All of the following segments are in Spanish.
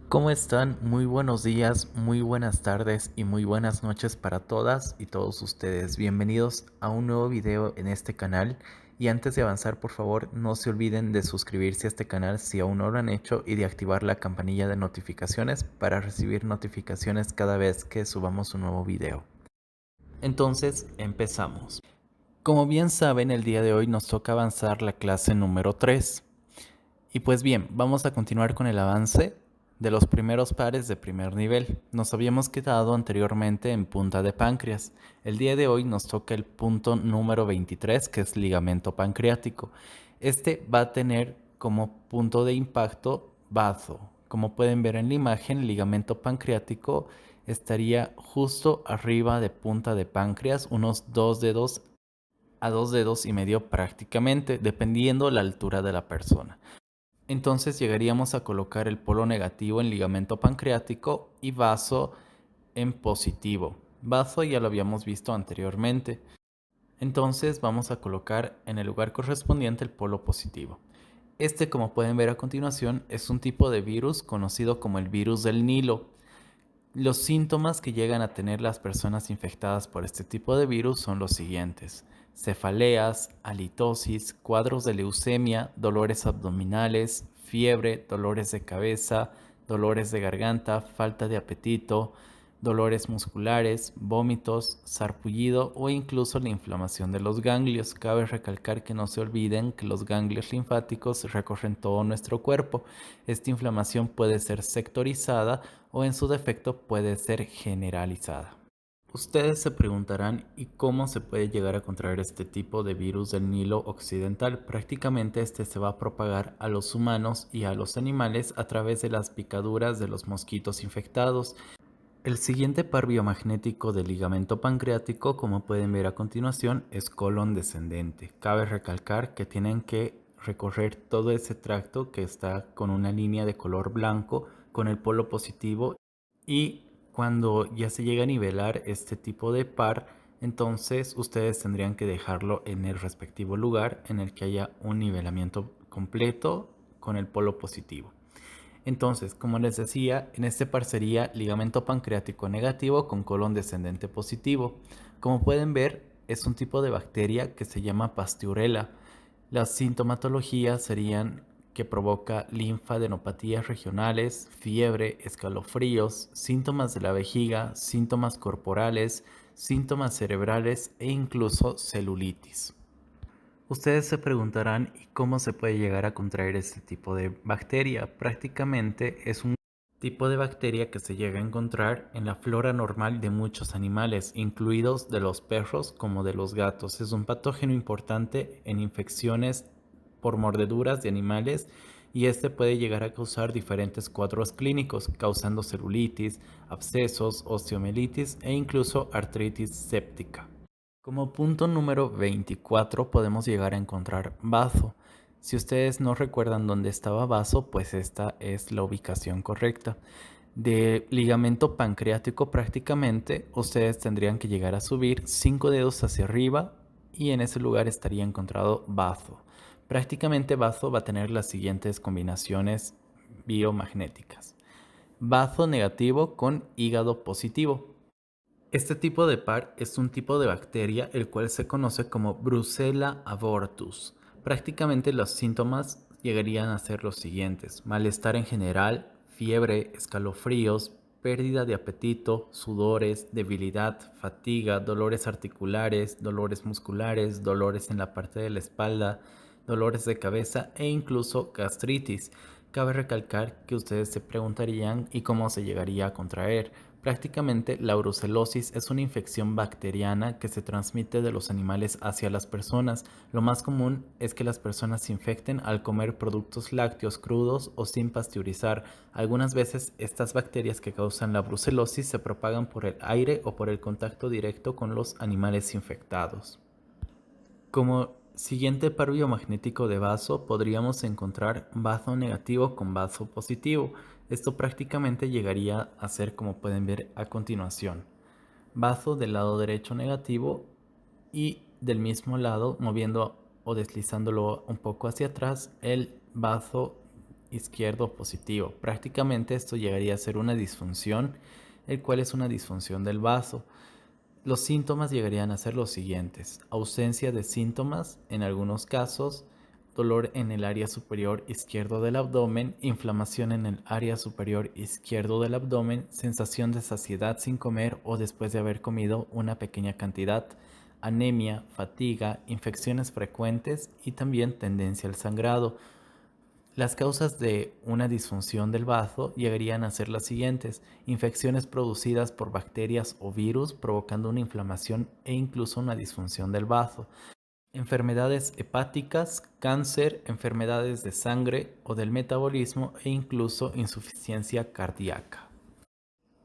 ¿Cómo están? Muy buenos días, muy buenas tardes y muy buenas noches para todas y todos ustedes. Bienvenidos a un nuevo video en este canal y antes de avanzar, por favor, no se olviden de suscribirse a este canal si aún no lo han hecho y de activar la campanilla de notificaciones para recibir notificaciones cada vez que subamos un nuevo video. Entonces, empezamos. Como bien saben, el día de hoy nos toca avanzar la clase número 3. Y pues bien, vamos a continuar con el avance de los primeros pares de primer nivel. Nos habíamos quedado anteriormente en punta de páncreas. El día de hoy nos toca el punto número 23, que es ligamento pancreático. Este va a tener como punto de impacto bazo. Como pueden ver en la imagen, el ligamento pancreático estaría justo arriba de punta de páncreas, unos 2 dedos a 2 dedos y medio prácticamente, dependiendo la altura de la persona. Entonces llegaríamos a colocar el polo negativo en ligamento pancreático y vaso en positivo. Vaso ya lo habíamos visto anteriormente. Entonces vamos a colocar en el lugar correspondiente el polo positivo. Este, como pueden ver a continuación, es un tipo de virus conocido como el virus del Nilo. Los síntomas que llegan a tener las personas infectadas por este tipo de virus son los siguientes: cefaleas, halitosis, cuadros de leucemia, dolores abdominales, fiebre, dolores de cabeza, dolores de garganta, falta de apetito, dolores musculares, vómitos, sarpullido o incluso la inflamación de los ganglios. Cabe recalcar que no se olviden que los ganglios linfáticos recorren todo nuestro cuerpo. Esta inflamación puede ser sectorizada o en su defecto puede ser generalizada. Ustedes se preguntarán, ¿y cómo se puede llegar a contraer este tipo de virus del Nilo occidental? Prácticamente este se va a propagar a los humanos y a los animales a través de las picaduras de los mosquitos infectados. El siguiente par biomagnético del ligamento pancreático, como pueden ver a continuación, es colon descendente. Cabe recalcar que tienen que recorrer todo ese tracto que está con una línea de color blanco con el polo positivo, y cuando ya se llega a nivelar este tipo de par, entonces ustedes tendrían que dejarlo en el respectivo lugar en el que haya un nivelamiento completo con el polo positivo. Entonces, como les decía, en este par sería ligamento pancreático negativo con colon descendente positivo. Como pueden ver, es un tipo de bacteria que se llama Pasteurella. Las sintomatologías serían que provoca linfadenopatías regionales, fiebre, escalofríos, síntomas de la vejiga, síntomas corporales, síntomas cerebrales e incluso celulitis. Ustedes se preguntarán, ¿y cómo se puede llegar a contraer este tipo de bacteria? Prácticamente es un tipo de bacteria que se llega a encontrar en la flora normal de muchos animales, incluidos de los perros como de los gatos. Es un patógeno importante en infecciones por mordeduras de animales, y este puede llegar a causar diferentes cuadros clínicos, causando celulitis, abscesos, osteomielitis e incluso artritis séptica. Como punto número 24 podemos llegar a encontrar bazo. Si ustedes no recuerdan dónde estaba bazo, pues esta es la ubicación correcta. De ligamento pancreático prácticamente, ustedes tendrían que llegar a subir 5 dedos hacia arriba y en ese lugar estaría encontrado bazo. Prácticamente bazo va a tener las siguientes combinaciones biomagnéticas: bazo negativo con hígado positivo. Este tipo de par es un tipo de bacteria el cual se conoce como Brucella abortus. Prácticamente los síntomas llegarían a ser los siguientes: malestar en general, fiebre, escalofríos, pérdida de apetito, sudores, debilidad, fatiga, dolores articulares, dolores musculares, dolores en la parte de la espalda, dolores de cabeza e incluso gastritis. Cabe recalcar que ustedes se preguntarían, ¿y cómo se llegaría a contraer? Prácticamente la brucelosis es una infección bacteriana que se transmite de los animales hacia las personas. Lo más común es que las personas se infecten al comer productos lácteos crudos o sin pasteurizar. Algunas veces estas bacterias que causan la brucelosis se propagan por el aire o por el contacto directo con los animales infectados. Como siguiente par biomagnético de vaso podríamos encontrar bazo negativo con bazo positivo. Esto prácticamente llegaría a ser, como pueden ver a continuación: bazo del lado derecho negativo y del mismo lado, moviendo o deslizándolo un poco hacia atrás, el bazo izquierdo positivo. Prácticamente esto llegaría a ser una disfunción, el cual es una disfunción del bazo. Los síntomas llegarían a ser los siguientes: ausencia de síntomas en algunos casos, dolor en el área superior izquierdo del abdomen, inflamación en el área superior izquierdo del abdomen, sensación de saciedad sin comer o después de haber comido una pequeña cantidad, anemia, fatiga, infecciones frecuentes y también tendencia al sangrado. Las causas de una disfunción del bazo llegarían a ser las siguientes: infecciones producidas por bacterias o virus provocando una inflamación e incluso una disfunción del bazo, enfermedades hepáticas, cáncer, enfermedades de sangre o del metabolismo e incluso insuficiencia cardíaca.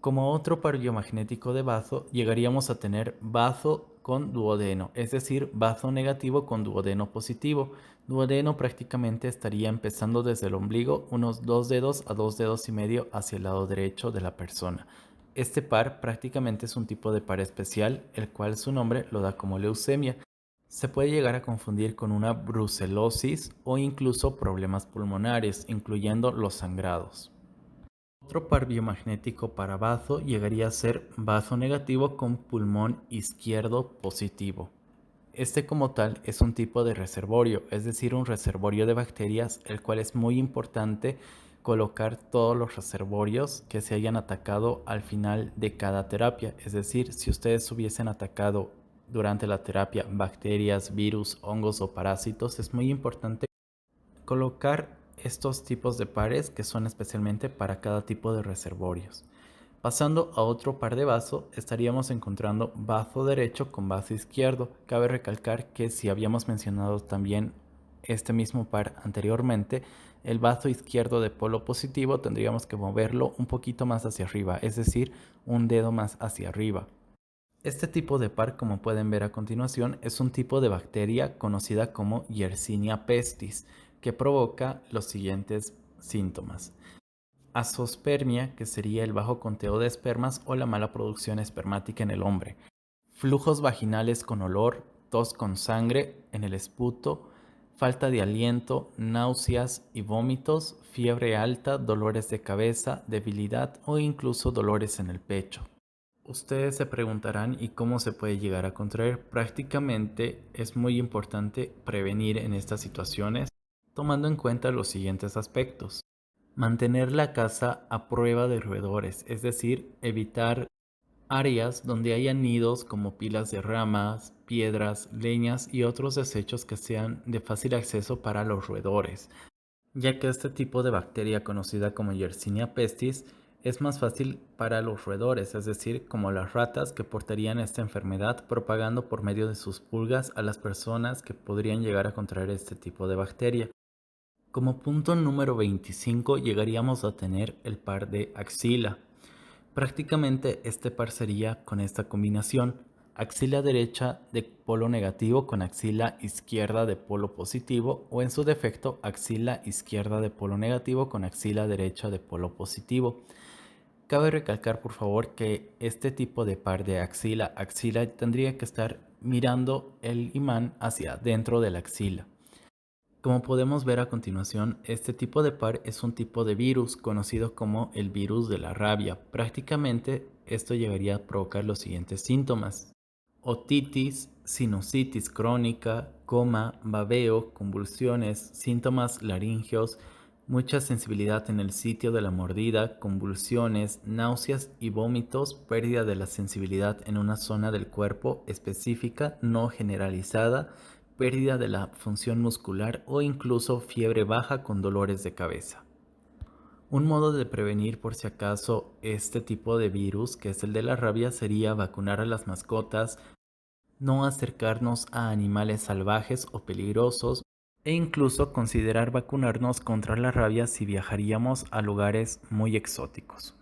Como otro par biomagnético de bazo, llegaríamos a tener bazo con duodeno, es decir, bazo negativo con duodeno positivo. Duodeno prácticamente estaría empezando desde el ombligo, unos 2 dedos a 2 dedos y medio hacia el lado derecho de la persona. Este par prácticamente es un tipo de par especial, el cual su nombre lo da como leucemia. Se puede llegar a confundir con una brucelosis o incluso problemas pulmonares, incluyendo los sangrados. Otro par biomagnético para bazo llegaría a ser bazo negativo con pulmón izquierdo positivo. Este como tal es un tipo de reservorio, es decir, un reservorio de bacterias, el cual es muy importante colocar todos los reservorios que se hayan atacado al final de cada terapia. Es decir, si ustedes hubiesen atacado durante la terapia bacterias, virus, hongos o parásitos, es muy importante colocar estos tipos de pares que son especialmente para cada tipo de reservorios. Pasando a otro par de bazo, estaríamos encontrando bazo derecho con bazo izquierdo. Cabe recalcar que si habíamos mencionado también este mismo par anteriormente, el bazo izquierdo de polo positivo tendríamos que moverlo un poquito más hacia arriba, es decir, un dedo más hacia arriba. Este tipo de par, como pueden ver a continuación, es un tipo de bacteria conocida como Yersinia pestis, que provoca los siguientes síntomas: azospermia, que sería el bajo conteo de espermas o la mala producción espermática en el hombre; flujos vaginales con olor, tos con sangre en el esputo, falta de aliento, náuseas y vómitos, fiebre alta, dolores de cabeza, debilidad o incluso dolores en el pecho. Ustedes se preguntarán, ¿y cómo se puede llegar a contraer? Prácticamente es muy importante prevenir en estas situaciones tomando en cuenta los siguientes aspectos. Mantener la casa a prueba de roedores, es decir, evitar áreas donde haya nidos como pilas de ramas, piedras, leñas y otros desechos que sean de fácil acceso para los roedores, ya que este tipo de bacteria conocida como Yersinia pestis es más fácil para los roedores, es decir, como las ratas que portarían esta enfermedad propagando por medio de sus pulgas a las personas que podrían llegar a contraer este tipo de bacteria. Como punto número 25 llegaríamos a tener el par de axila. Prácticamente este par sería con esta combinación: axila derecha de polo negativo con axila izquierda de polo positivo, o en su defecto axila izquierda de polo negativo con axila derecha de polo positivo. Cabe recalcar por favor que este tipo de par de axila-axila tendría que estar mirando el imán hacia dentro de la axila. Como podemos ver a continuación, este tipo de par es un tipo de virus conocido como el virus de la rabia. Prácticamente esto llegaría a provocar los siguientes síntomas: otitis, sinusitis crónica, coma, babeo, convulsiones, síntomas laringeos, mucha sensibilidad en el sitio de la mordida, convulsiones, náuseas y vómitos, pérdida de la sensibilidad en una zona del cuerpo específica no generalizada, pérdida de la función muscular o incluso fiebre baja con dolores de cabeza. Un modo de prevenir por si acaso este tipo de virus, que es el de la rabia, sería vacunar a las mascotas, no acercarnos a animales salvajes o peligrosos e incluso considerar vacunarnos contra la rabia si viajaríamos a lugares muy exóticos.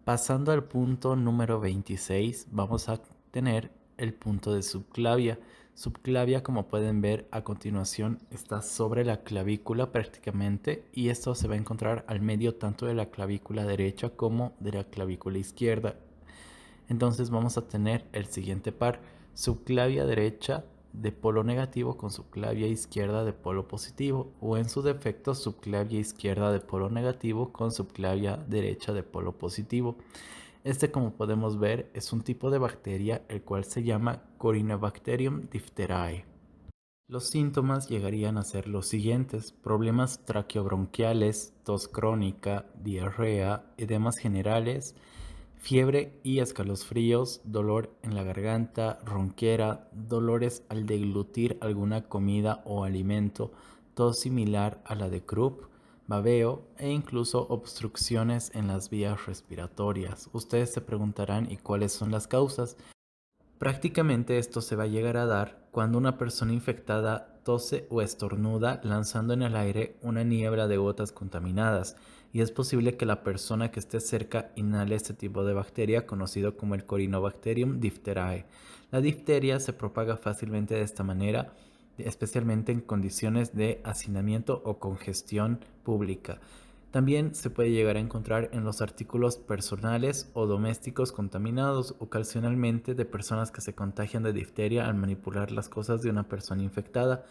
Pasando al punto número 26, vamos a tener el punto de subclavia. Subclavia, como pueden ver a continuación, está sobre la clavícula prácticamente, y esto se va a encontrar al medio tanto de la clavícula derecha como de la clavícula izquierda. Entonces vamos a tener el siguiente par: subclavia derecha de polo negativo con subclavia izquierda de polo positivo, o en su defecto subclavia izquierda de polo negativo con subclavia derecha de polo positivo. Este, como podemos ver, es un tipo de bacteria el cual se llama Corynebacterium diphtheriae. Los síntomas llegarían a ser los siguientes: problemas traqueobronquiales, tos crónica, diarrea, edemas generales, fiebre y escalofríos, dolor en la garganta, ronquera, dolores al deglutir alguna comida o alimento, tos similar a la de Krupp, babeo e incluso obstrucciones en las vías respiratorias. Ustedes se preguntarán, ¿y cuáles son las causas? Prácticamente esto se va a llegar a dar cuando una persona infectada tose o estornuda lanzando en el aire una niebla de gotas contaminadas, y es posible que la persona que esté cerca inhale este tipo de bacteria conocido como el Corynebacterium diphtheriae. La difteria se propaga fácilmente de esta manera, especialmente en condiciones de hacinamiento o congestión pública. También se puede llegar a encontrar en los artículos personales o domésticos contaminados, ocasionalmente de personas que se contagian de difteria al manipular las cosas de una persona infectada,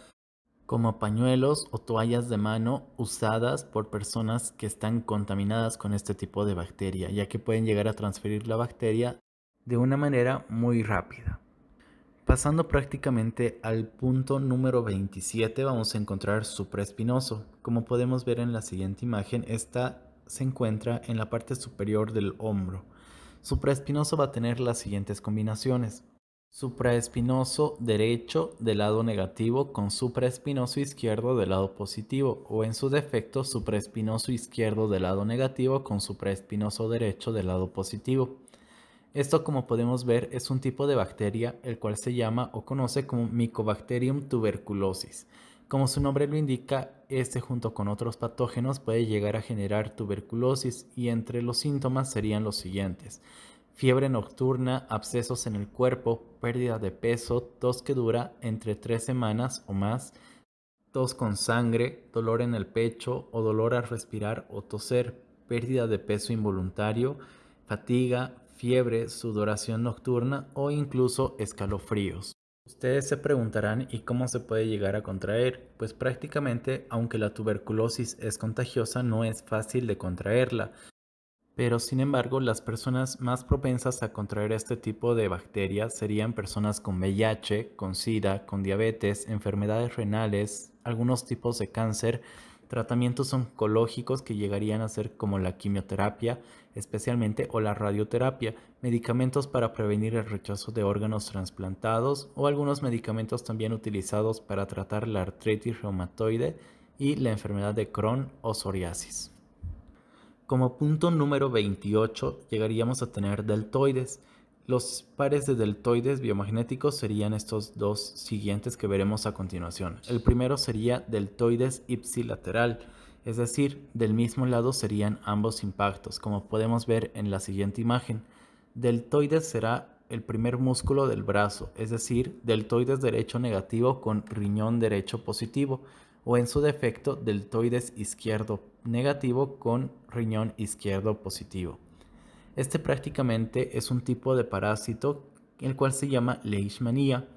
como pañuelos o toallas de mano usadas por personas que están contaminadas con este tipo de bacteria, ya que pueden llegar a transferir la bacteria de una manera muy rápida. Pasando prácticamente al punto número 27, vamos a encontrar supraespinoso. Como podemos ver en la siguiente imagen, esta se encuentra en la parte superior del hombro. Supraespinoso va a tener las siguientes combinaciones: supraespinoso derecho del lado negativo con supraespinoso izquierdo del lado positivo, o en su defecto supraespinoso izquierdo del lado negativo con supraespinoso derecho del lado positivo. Esto, como podemos ver, es un tipo de bacteria el cual se llama o conoce como Mycobacterium tuberculosis. Como su nombre lo indica, este junto con otros patógenos puede llegar a generar tuberculosis, y entre los síntomas serían los siguientes: fiebre nocturna, abscesos en el cuerpo, pérdida de peso, tos que dura entre 3 semanas o más, tos con sangre, dolor en el pecho o dolor al respirar o toser, pérdida de peso involuntario, fatiga, fiebre, sudoración nocturna o incluso escalofríos. Ustedes se preguntarán, ¿y cómo se puede llegar a contraer? Pues prácticamente, aunque la tuberculosis es contagiosa, no es fácil de contraerla. Pero sin embargo, las personas más propensas a contraer este tipo de bacterias serían personas con VIH, con SIDA, con diabetes, enfermedades renales, algunos tipos de cáncer, tratamientos oncológicos que llegarían a ser como la quimioterapia, especialmente, o la radioterapia, medicamentos para prevenir el rechazo de órganos trasplantados, o algunos medicamentos también utilizados para tratar la artritis reumatoide y la enfermedad de Crohn o psoriasis. Como punto número 28 llegaríamos a tener deltoides. Los pares de deltoides biomagnéticos serían estos dos siguientes que veremos a continuación. El primero sería deltoides ipsilateral, es decir, del mismo lado serían ambos impactos, como podemos ver en la siguiente imagen. Deltoides será el primer músculo del brazo, es decir, deltoides derecho negativo con riñón derecho positivo, o en su defecto deltoides izquierdo negativo con riñón izquierdo positivo. Este prácticamente es un tipo de parásito el cual se llama leishmanía.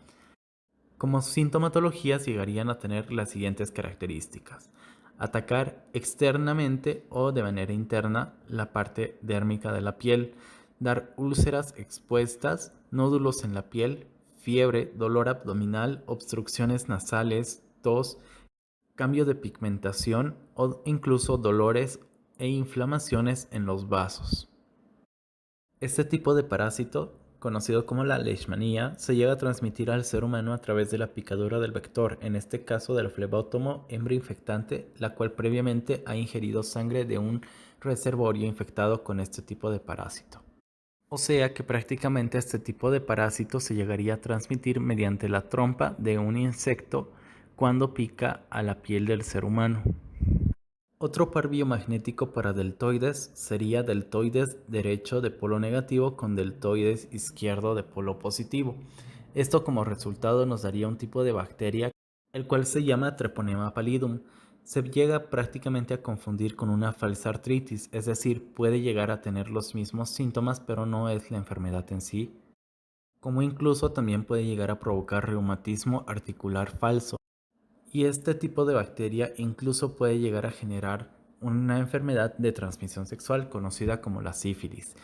Como sintomatologías llegarían a tener las siguientes características: atacar externamente o de manera interna la parte dérmica de la piel, dar úlceras expuestas, nódulos en la piel, fiebre, dolor abdominal, obstrucciones nasales, tos, cambio de pigmentación o incluso dolores e inflamaciones en los vasos. Este tipo de parásito, conocido como la leishmanía, se llega a transmitir al ser humano a través de la picadura del vector, en este caso del flebótomo hembra infectante, la cual previamente ha ingerido sangre de un reservorio infectado con este tipo de parásito. O sea que prácticamente este tipo de parásito se llegaría a transmitir mediante la trompa de un insecto cuando pica a la piel del ser humano. Otro par biomagnético para deltoides sería deltoides derecho de polo negativo con deltoides izquierdo de polo positivo. Esto, como resultado, nos daría un tipo de bacteria el cual se llama Treponema pallidum. Se llega prácticamente a confundir con una falsa artritis, es decir, puede llegar a tener los mismos síntomas, pero no es la enfermedad en sí. como incluso también puede llegar a provocar reumatismo articular falso. Y este tipo de bacteria incluso puede llegar a generar una enfermedad de transmisión sexual conocida como la sífilis.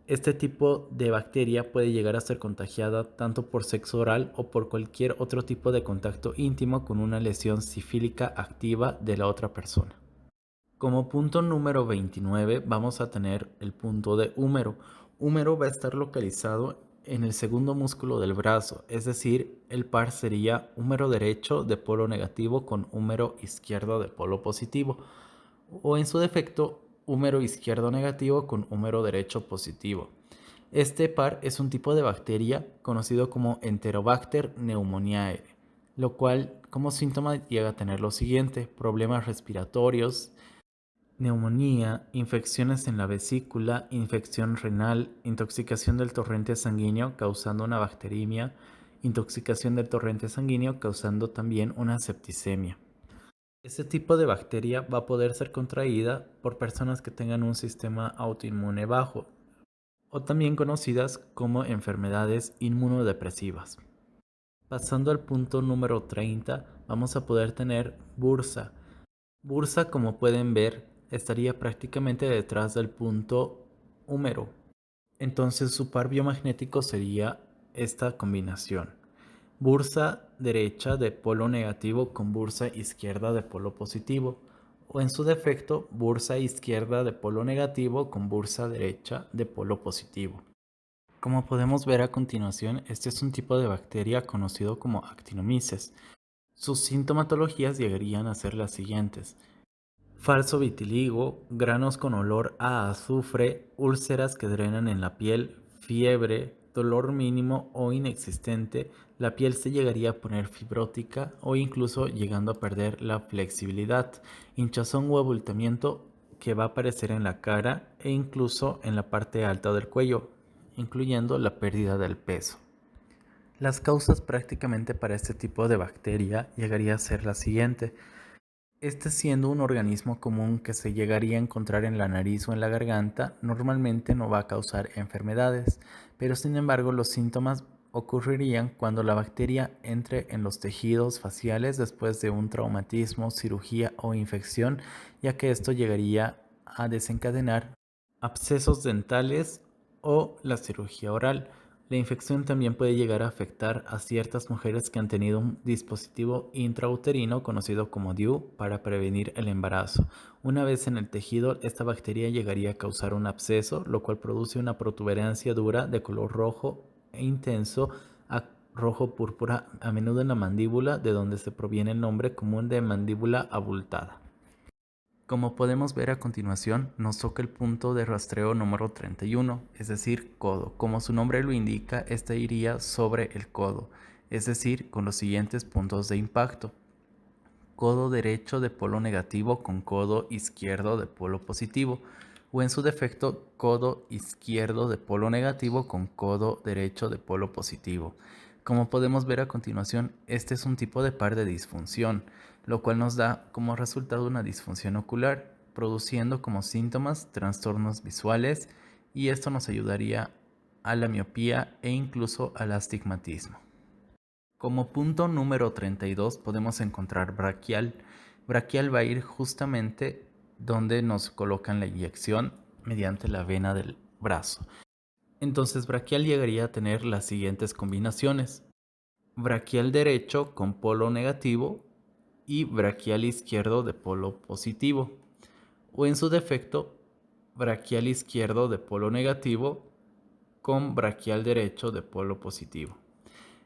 Este tipo de bacteria puede llegar a ser contagiada tanto por sexo oral o por cualquier otro tipo de contacto íntimo con una lesión sifílica activa de la otra persona. Como punto número 29 vamos a tener el punto de húmero. Húmero va a estar localizado en el segundo músculo del brazo, es decir, el par sería húmero derecho de polo negativo con húmero izquierdo de polo positivo, o en su defecto, húmero izquierdo negativo con húmero derecho positivo. Este par es un tipo de bacteria conocido como Enterobacter pneumoniae, lo cual como síntoma llega a tener lo siguiente: problemas respiratorios, neumonía, infecciones en la vesícula, infección renal, intoxicación del torrente sanguíneo causando una bacteremia, intoxicación del torrente sanguíneo causando también una septicemia. Este tipo de bacteria va a poder ser contraída por personas que tengan un sistema autoinmune bajo, o también conocidas como enfermedades inmunodepresivas. Pasando al punto número 30, vamos a poder tener bursa. Bursa, como pueden ver, estaría prácticamente detrás del punto húmero. Entonces su par biomagnético sería esta combinación: bursa derecha de polo negativo con bursa izquierda de polo positivo, o en su defecto, bursa izquierda de polo negativo con bursa derecha de polo positivo. Como podemos ver a continuación, este es un tipo de bacteria conocido como Actinomyces. Sus sintomatologías llegarían a ser las siguientes: falso vitiligo, granos con olor a azufre, úlceras que drenan en la piel, fiebre, dolor mínimo o inexistente, la piel se llegaría a poner fibrótica o incluso llegando a perder la flexibilidad, hinchazón o abultamiento que va a aparecer en la cara e incluso en la parte alta del cuello, incluyendo la pérdida del peso. Las causas prácticamente para este tipo de bacteria llegaría a ser la siguiente: este, siendo un organismo común que se llegaría a encontrar en la nariz o en la garganta, normalmente no va a causar enfermedades, pero sin embargo los síntomas ocurrirían cuando la bacteria entre en los tejidos faciales después de un traumatismo, cirugía o infección, ya que esto llegaría a desencadenar abscesos dentales o la cirugía oral. La infección también puede llegar a afectar a ciertas mujeres que han tenido un dispositivo intrauterino conocido como DIU para prevenir el embarazo. Una vez en el tejido, esta bacteria llegaría a causar un absceso, lo cual produce una protuberancia dura de color rojo e intenso a rojo púrpura, a menudo en la mandíbula, de donde se proviene el nombre común de mandíbula abultada. Como podemos ver a continuación, nos toca el punto de rastreo número 31, es decir, codo. Como su nombre lo indica, este iría sobre el codo, es decir, con los siguientes puntos de impacto: codo derecho de polo negativo con codo izquierdo de polo positivo, o en su defecto, codo izquierdo de polo negativo con codo derecho de polo positivo. Como podemos ver a continuación, este es un tipo de par de disfunción, lo cual nos da como resultado una disfunción ocular, produciendo como síntomas trastornos visuales, y esto nos ayudaría a la miopía e incluso al astigmatismo. Como punto número 32 podemos encontrar braquial. Braquial va a ir justamente donde nos colocan la inyección mediante la vena del brazo. Entonces braquial llegaría a tener las siguientes combinaciones: braquial derecho con polo negativo y braquial izquierdo de polo positivo, o en su defecto, braquial izquierdo de polo negativo con braquial derecho de polo positivo.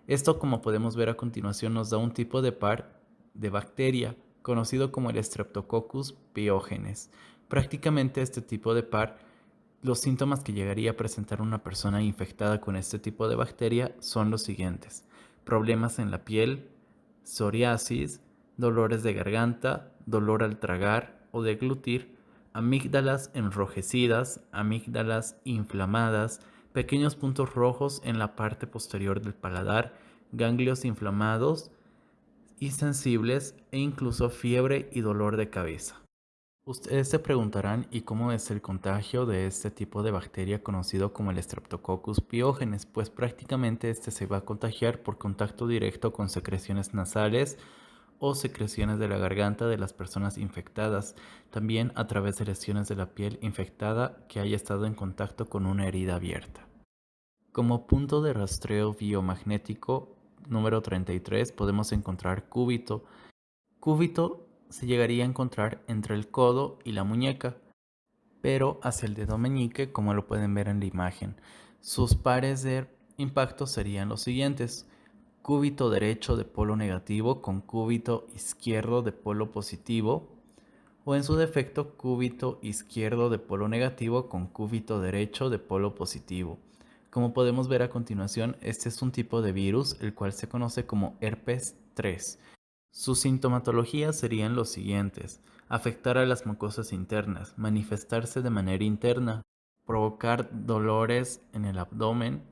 Esto, como podemos ver a continuación, nos da un tipo de par de bacteria conocido como el Streptococcus pyogenes. Prácticamente este tipo de par, los síntomas que llegaría a presentar una persona infectada con este tipo de bacteria son los siguientes: problemas en la piel, psoriasis, dolores de garganta, dolor al tragar o deglutir, amígdalas enrojecidas, amígdalas inflamadas, pequeños puntos rojos en la parte posterior del paladar, ganglios inflamados y sensibles e incluso fiebre y dolor de cabeza. Ustedes se preguntarán, ¿y cómo es el contagio de este tipo de bacteria conocido como el Streptococcus pyogenes? Pues prácticamente este se va a contagiar por contacto directo con secreciones nasales o secreciones de la garganta de las personas infectadas, también a través de lesiones de la piel infectada que haya estado en contacto con una herida abierta. Como punto de rastreo biomagnético número 33 podemos encontrar cúbito. Cúbito se llegaría a encontrar entre el codo y la muñeca, pero hacia el dedo meñique, como lo pueden ver en la imagen. Sus pares de impacto serían los siguientes: cúbito derecho de polo negativo con cúbito izquierdo de polo positivo, o en su defecto cúbito izquierdo de polo negativo con cúbito derecho de polo positivo. Como podemos ver a continuación, este es un tipo de virus el cual se conoce como herpes 3. Sus sintomatologías serían los siguientes: afectar a las mucosas internas, manifestarse de manera interna, provocar dolores en el abdomen,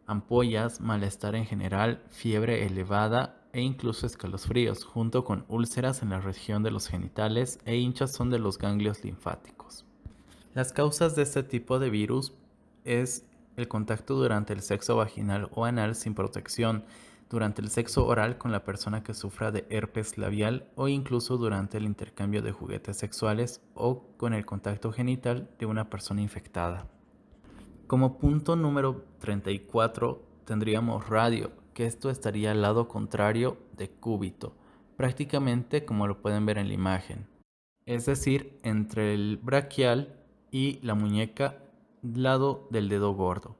ampollas, malestar en general, fiebre elevada e incluso escalofríos, junto con úlceras en la región de los genitales e hinchazón de los ganglios linfáticos. Las causas de este tipo de virus es el contacto durante el sexo vaginal o anal sin protección, durante el sexo oral con la persona que sufra de herpes labial o incluso durante el intercambio de juguetes sexuales o con el contacto genital de una persona infectada. Como punto número 34 tendríamos radio, que esto estaría al lado contrario de cúbito, prácticamente como lo pueden ver en la imagen, es decir, entre el braquial y la muñeca, lado del dedo gordo.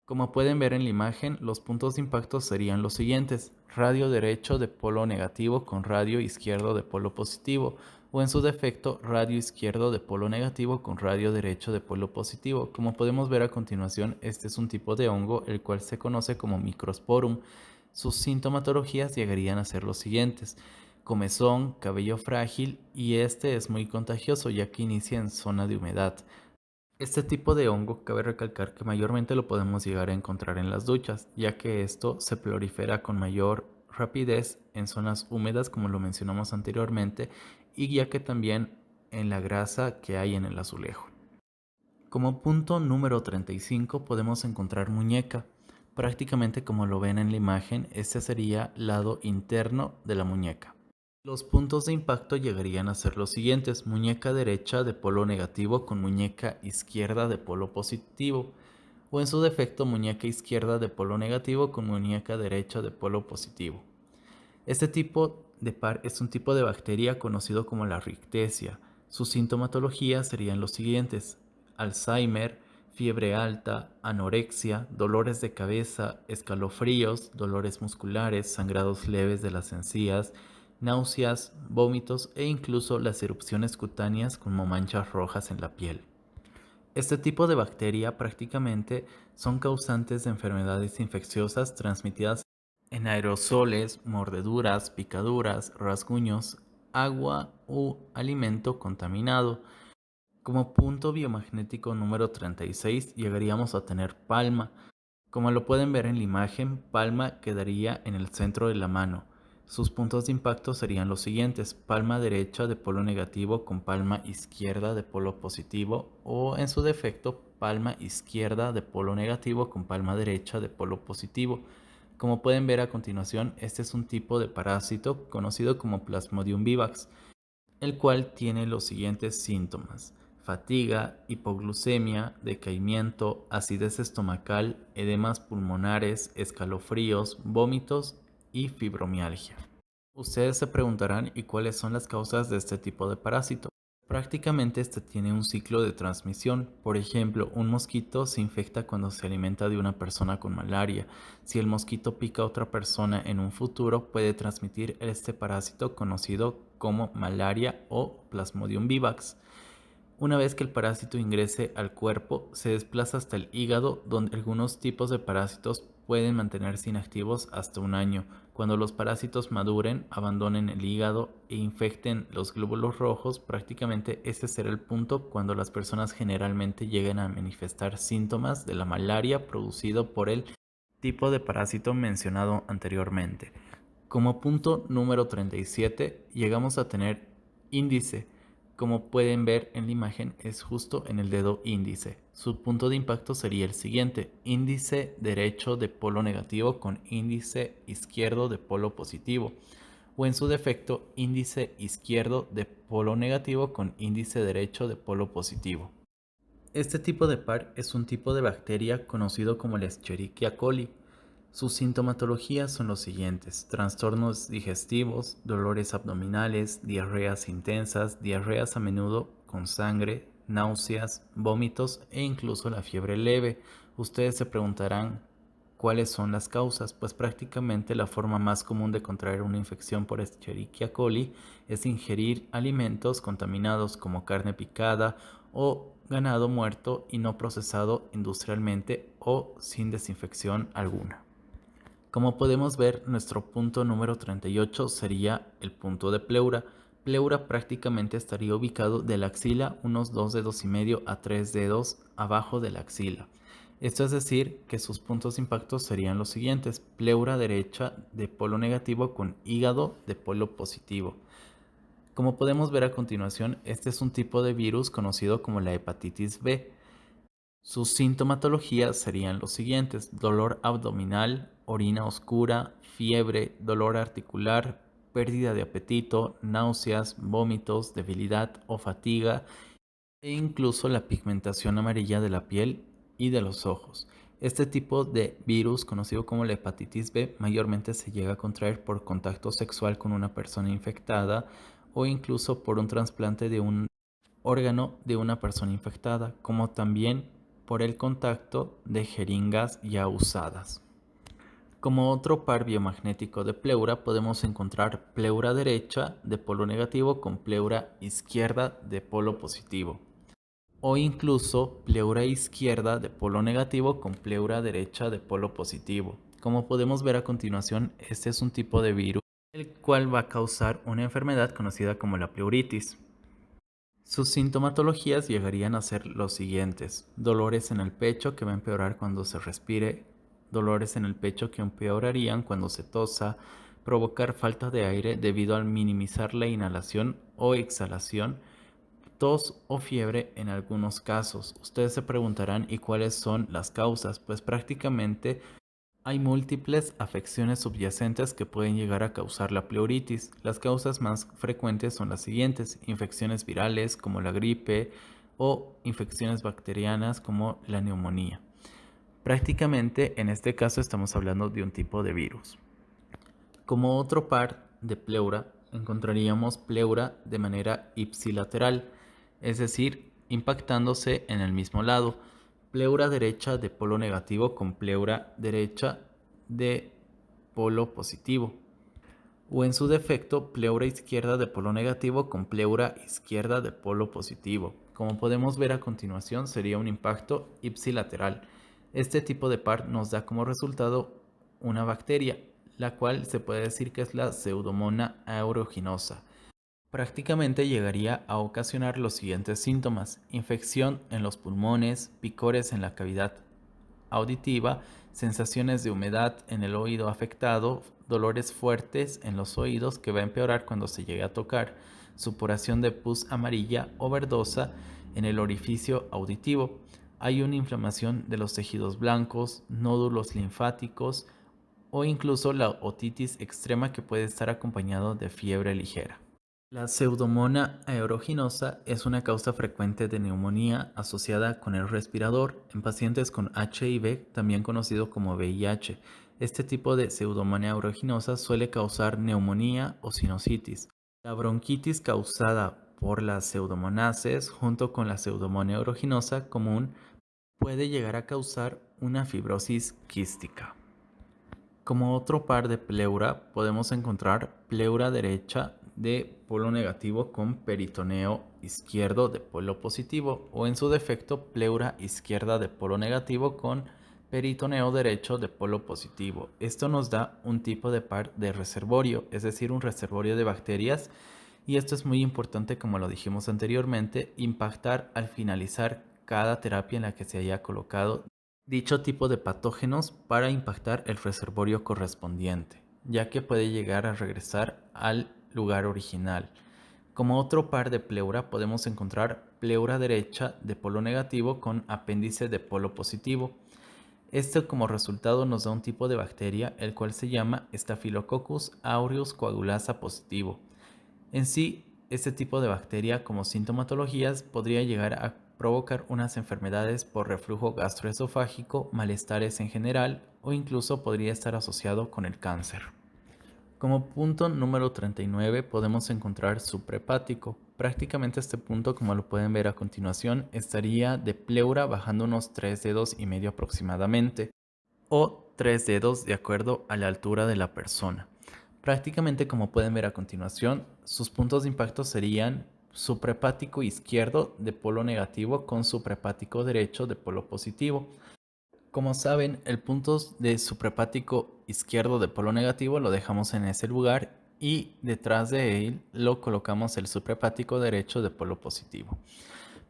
Como pueden ver en la imagen, los puntos de impacto serían los siguientes: radio derecho de polo negativo con radio izquierdo de polo positivo, o en su defecto, radio izquierdo de polo negativo con radio derecho de polo positivo. Como podemos ver a continuación, este es un tipo de hongo el cual se conoce como microsporum. Sus sintomatologías llegarían a ser los siguientes: comezón, cabello frágil, y este es muy contagioso ya que inicia en zona de humedad. Este tipo de hongo cabe recalcar que mayormente lo podemos llegar a encontrar en las duchas, ya que esto se prolifera con mayor rapidez en zonas húmedas, como lo mencionamos anteriormente, y ya que también en la grasa que hay en el azulejo. Como punto número 35 podemos encontrar muñeca. Prácticamente como lo ven en la imagen, este sería el lado interno de la muñeca. Los puntos de impacto llegarían a ser los siguientes: muñeca derecha de polo negativo con muñeca izquierda de polo positivo, o en su defecto muñeca izquierda de polo negativo con muñeca derecha de polo positivo. Este tipo de par es un tipo de bacteria conocido como la rickettsia. Sus sintomatologías serían los siguientes: Alzheimer, fiebre alta, anorexia, dolores de cabeza, escalofríos, dolores musculares, sangrados leves de las encías, náuseas, vómitos e incluso las erupciones cutáneas como manchas rojas en la piel. Este tipo de bacteria prácticamente son causantes de enfermedades infecciosas transmitidas en aerosoles, mordeduras, picaduras, rasguños, agua u alimento contaminado. Como punto biomagnético número 36 llegaríamos a tener palma. Como lo pueden ver en la imagen, palma quedaría en el centro de la mano. Sus puntos de impacto serían los siguientes: palma derecha de polo negativo con palma izquierda de polo positivo, o en su defecto, palma izquierda de polo negativo con palma derecha de polo positivo. Como pueden ver a continuación, este es un tipo de parásito conocido como Plasmodium vivax, el cual tiene los siguientes síntomas: fatiga, hipoglucemia, decaimiento, acidez estomacal, edemas pulmonares, escalofríos, vómitos y fibromialgia. Ustedes se preguntarán, ¿y cuáles son las causas de este tipo de parásito? Prácticamente este tiene un ciclo de transmisión. Por ejemplo, un mosquito se infecta cuando se alimenta de una persona con malaria. Si el mosquito pica a otra persona en un futuro, puede transmitir este parásito conocido como malaria o Plasmodium vivax. Una vez que el parásito ingrese al cuerpo, se desplaza hasta el hígado, donde algunos tipos de parásitos pueden mantenerse inactivos hasta un año. Cuando los parásitos maduren, abandonen el hígado e infecten los glóbulos rojos, prácticamente ese será el punto cuando las personas generalmente lleguen a manifestar síntomas de la malaria producido por el tipo de parásito mencionado anteriormente. Como punto número 37, llegamos a tener índice. Como pueden ver en la imagen, es justo en el dedo índice. Su punto de impacto sería el siguiente: índice derecho de polo negativo con índice izquierdo de polo positivo, o en su defecto, índice izquierdo de polo negativo con índice derecho de polo positivo. Este tipo de par es un tipo de bacteria conocido como la Escherichia coli. Sus sintomatologías son los siguientes: trastornos digestivos, dolores abdominales, diarreas intensas, diarreas a menudo con sangre, náuseas, vómitos e incluso la fiebre leve. Ustedes se preguntarán cuáles son las causas. Pues prácticamente la forma más común de contraer una infección por Escherichia coli es ingerir alimentos contaminados como carne picada o ganado muerto y no procesado industrialmente o sin desinfección alguna. Como podemos ver, nuestro punto número 38 sería el punto de pleura. Pleura prácticamente estaría ubicado de la axila unos 2 dedos y medio a 3 dedos abajo de la axila. Esto es decir, que sus puntos de impacto serían los siguientes: pleura derecha de polo negativo con hígado de polo positivo. Como podemos ver a continuación, este es un tipo de virus conocido como la hepatitis B. Sus sintomatologías serían los siguientes: dolor abdominal, orina oscura, fiebre, dolor articular, pérdida de apetito, náuseas, vómitos, debilidad o fatiga e incluso la pigmentación amarilla de la piel y de los ojos. Este tipo de virus, conocido como la hepatitis B, mayormente se llega a contraer por contacto sexual con una persona infectada o incluso por un trasplante de un órgano de una persona infectada, como también por el contacto de jeringas ya usadas. Como otro par biomagnético de pleura, podemos encontrar pleura derecha de polo negativo con pleura izquierda de polo positivo, o incluso pleura izquierda de polo negativo con pleura derecha de polo positivo. Como podemos ver a continuación, este es un tipo de virus el cual va a causar una enfermedad conocida como la pleuritis. Sus sintomatologías llegarían a ser los siguientes: dolores en el pecho que va a empeorar cuando se respire, dolores en el pecho que empeorarían cuando se tosa, provocar falta de aire debido al minimizar la inhalación o exhalación, tos o fiebre en algunos casos. Ustedes se preguntarán, ¿y cuáles son las causas? Pues prácticamente hay múltiples afecciones subyacentes que pueden llegar a causar la pleuritis. Las causas más frecuentes son las siguientes: infecciones virales como la gripe o infecciones bacterianas como la neumonía. Prácticamente en este caso estamos hablando de un tipo de virus. Como otro par de pleura, encontraríamos pleura de manera ipsilateral, es decir, impactándose en el mismo lado. Pleura derecha de polo negativo con pleura derecha de polo positivo, o en su defecto, pleura izquierda de polo negativo con pleura izquierda de polo positivo. Como podemos ver a continuación, sería un impacto ipsilateral. Este tipo de par nos da como resultado una bacteria, la cual se puede decir que es la Pseudomonas aeruginosa. Prácticamente llegaría a ocasionar los siguientes síntomas: infección en los pulmones, picores en la cavidad auditiva, sensaciones de humedad en el oído afectado, dolores fuertes en los oídos que va a empeorar cuando se llegue a tocar, supuración de pus amarilla o verdosa en el orificio auditivo. Hay una inflamación de los tejidos blancos, nódulos linfáticos o incluso la otitis extrema que puede estar acompañado de fiebre ligera. La Pseudomonas aeruginosa es una causa frecuente de neumonía asociada con el respirador en pacientes con HIV, también conocido como VIH. Este tipo de Pseudomonas aeruginosa suele causar neumonía o sinusitis. La bronquitis causada por las pseudomonases junto con la Pseudomonas aeruginosa común puede llegar a causar una fibrosis quística. Como otro par de pleura, podemos encontrar pleura derecha de polo negativo con peritoneo izquierdo de polo positivo, o en su defecto, pleura izquierda de polo negativo con peritoneo derecho de polo positivo. Esto nos da un tipo de par de reservorio, es decir, un reservorio de bacterias, y esto es muy importante, como lo dijimos anteriormente, impactar al finalizar cada terapia en la que se haya colocado dicho tipo de patógenos para impactar el reservorio correspondiente, ya que puede llegar a regresar al lugar original. Como otro par de pleura podemos encontrar pleura derecha de polo negativo con apéndice de polo positivo. Este como resultado nos da un tipo de bacteria el cual se llama Staphylococcus aureus coagulasa positivo. En sí, este tipo de bacteria como sintomatologías podría llegar a provocar unas enfermedades por reflujo gastroesofágico, malestares en general o incluso podría estar asociado con el cáncer. Como punto número 39 podemos encontrar suprahepático. Prácticamente este punto, como lo pueden ver a continuación, estaría de pleura bajando unos 3 dedos y medio aproximadamente, o 3 dedos de acuerdo a la altura de la persona. Prácticamente como pueden ver a continuación, sus puntos de impacto serían suprahepático izquierdo de polo negativo con suprahepático derecho de polo positivo. Como saben, el punto de suprahepático izquierdo de polo negativo lo dejamos en ese lugar y detrás de él lo colocamos el suprahepático derecho de polo positivo.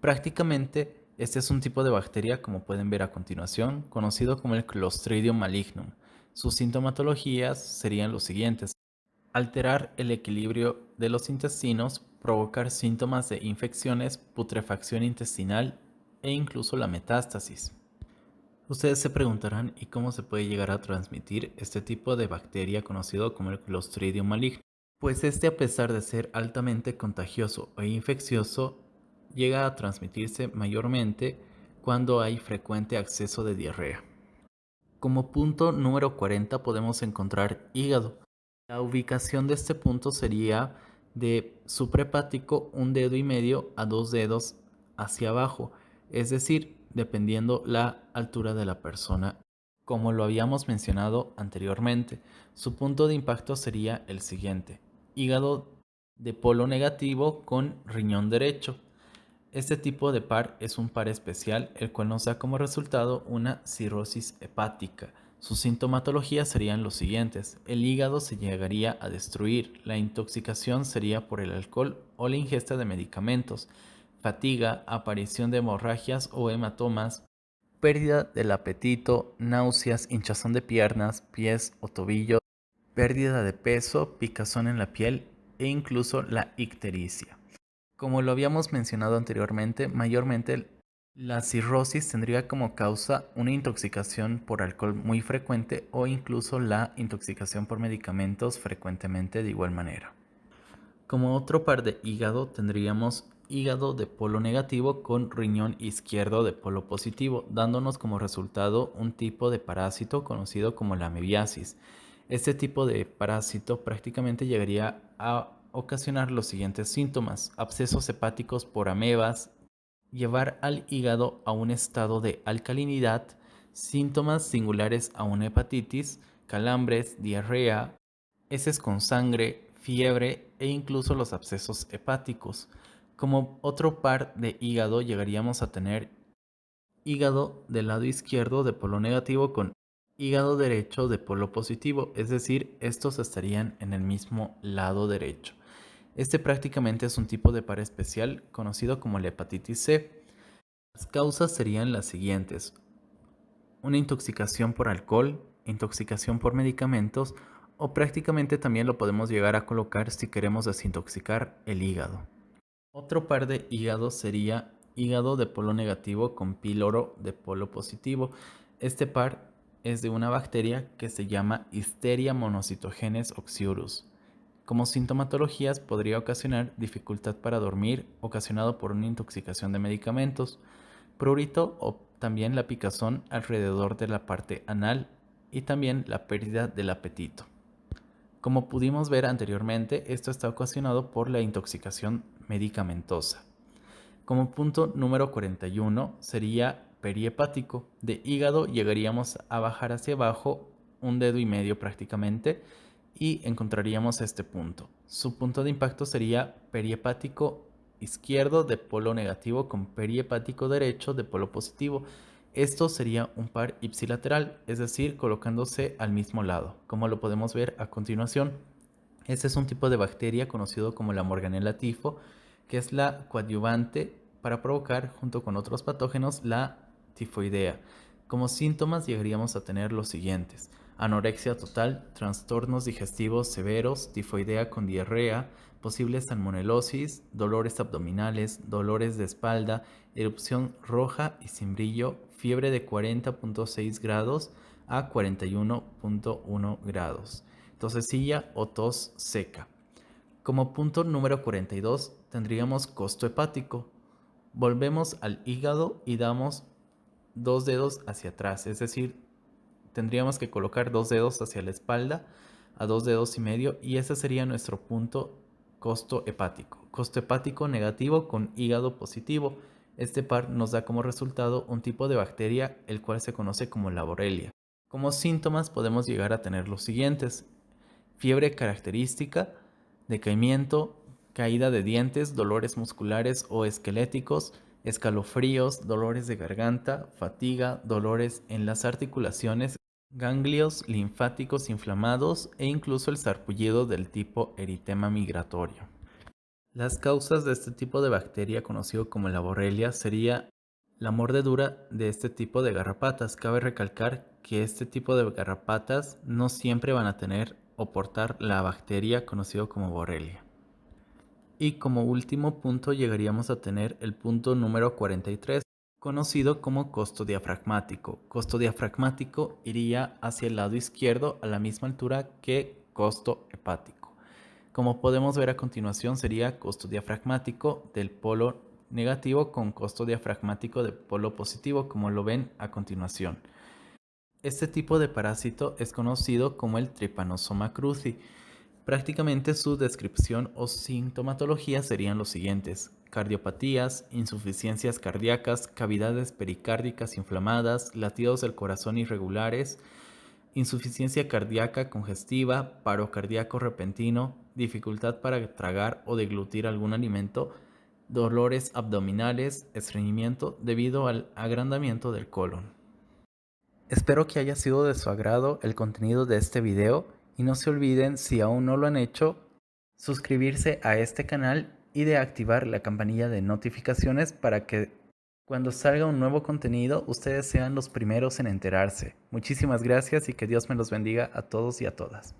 Prácticamente este es un tipo de bacteria, como pueden ver a continuación, conocido como el Clostridium malignum. Sus sintomatologías serían los siguientes: alterar el equilibrio de los intestinos, provocar síntomas de infecciones, putrefacción intestinal e incluso la metástasis. Ustedes se preguntarán, ¿y cómo se puede llegar a transmitir este tipo de bacteria conocido como el Clostridium maligno? Pues este, a pesar de ser altamente contagioso e infeccioso, llega a transmitirse mayormente cuando hay frecuente acceso de diarrea. Como punto número 40 podemos encontrar hígado. La ubicación de este punto sería de suprahepático 1,5 dedos a 2 dedos hacia abajo, es decir, dependiendo la altura de la persona. Como lo habíamos mencionado anteriormente, su punto de impacto sería el siguiente: hígado de polo negativo con riñón derecho. Este tipo de par es un par especial, el cual nos da como resultado una cirrosis hepática. Sus sintomatologías serían los siguientes: el hígado se llegaría a destruir, la intoxicación sería por el alcohol o la ingesta de medicamentos, fatiga, aparición de hemorragias o hematomas, pérdida del apetito, náuseas, hinchazón de piernas, pies o tobillos, pérdida de peso, picazón en la piel e incluso la ictericia. Como lo habíamos mencionado anteriormente, mayormente la cirrosis tendría como causa una intoxicación por alcohol muy frecuente o incluso la intoxicación por medicamentos frecuentemente de igual manera. Como otro par de hígado tendríamos hígado de polo negativo con riñón izquierdo de polo positivo, dándonos como resultado un tipo de parásito conocido como la amebiasis. Este tipo de parásito prácticamente llegaría a ocasionar los siguientes síntomas: abscesos hepáticos por amebas, llevar al hígado a un estado de alcalinidad, síntomas singulares a una hepatitis, calambres, diarrea, heces con sangre, fiebre e incluso los abscesos hepáticos. Como otro par de hígado llegaríamos a tener hígado del lado izquierdo de polo negativo con hígado derecho de polo positivo, es decir, estos estarían en el mismo lado derecho. Este prácticamente es un tipo de par especial conocido como la hepatitis C. Las causas serían las siguientes: una intoxicación por alcohol, intoxicación por medicamentos, o prácticamente también lo podemos llegar a colocar si queremos desintoxicar el hígado. Otro par de hígado sería hígado de polo negativo con píloro de polo positivo. Este par es de una bacteria que se llama Listeria monocytogenes oxyurus. Como sintomatologías podría ocasionar dificultad para dormir ocasionado por una intoxicación de medicamentos, prurito o también la picazón alrededor de la parte anal y también la pérdida del apetito. Como pudimos ver anteriormente, esto está ocasionado por la intoxicación medicamentosa. Como punto número 41 sería perihepático. De hígado llegaríamos a bajar hacia abajo 1,5 dedos prácticamente y encontraríamos este punto. Su punto de impacto sería perihepático izquierdo de polo negativo con perihepático derecho de polo positivo. Esto sería un par ipsilateral, es decir, colocándose al mismo lado, como lo podemos ver a continuación. Este es un tipo de bacteria conocido como la Morganella tifo, que es la coadyuvante para provocar, junto con otros patógenos, la tifoidea. Como síntomas llegaríamos a tener los siguientes: anorexia total, trastornos digestivos severos, tifoidea con diarrea, posible salmonelosis, dolores abdominales, dolores de espalda, erupción roja y sin brillo, fiebre de 40.6 grados a 41.1 grados, tosecilla o tos seca. Como punto número 42 tendríamos costo hepático. Volvemos al hígado y damos dos dedos hacia atrás, es decir, tendríamos que colocar dos dedos hacia la espalda a 2,5 dedos y ese sería nuestro punto costo hepático. Costo hepático negativo con hígado positivo. Este par nos da como resultado un tipo de bacteria el cual se conoce como la Borrelia. Como síntomas podemos llegar a tener los siguientes: fiebre característica, decaimiento, caída de dientes, dolores musculares o esqueléticos, escalofríos, dolores de garganta, fatiga, dolores en las articulaciones, ganglios linfáticos inflamados e incluso el sarpullido del tipo eritema migratorio. Las causas de este tipo de bacteria conocido como la Borrelia sería la mordedura de este tipo de garrapatas. Cabe recalcar que este tipo de garrapatas no siempre van a tener o portar la bacteria conocido como Borrelia. Y como último punto llegaríamos a tener el punto número 43, conocido como costo diafragmático. Costo diafragmático iría hacia el lado izquierdo a la misma altura que costo hepático. Como podemos ver a continuación sería costo diafragmático del polo negativo con costo diafragmático del polo positivo, como lo ven a continuación. Este tipo de parásito es conocido como el Trypanosoma cruzi. Prácticamente su descripción o sintomatología serían los siguientes: cardiopatías, insuficiencias cardíacas, cavidades pericárdicas inflamadas, latidos del corazón irregulares, insuficiencia cardíaca congestiva, paro cardíaco repentino, dificultad para tragar o deglutir algún alimento, dolores abdominales, estreñimiento debido al agrandamiento del colon. Espero que haya sido de su agrado el contenido de este video y no se olviden, si aún no lo han hecho, suscribirse a este canal y de activar la campanilla de notificaciones para que cuando salga un nuevo contenido ustedes sean los primeros en enterarse. Muchísimas gracias y que Dios me los bendiga a todos y a todas.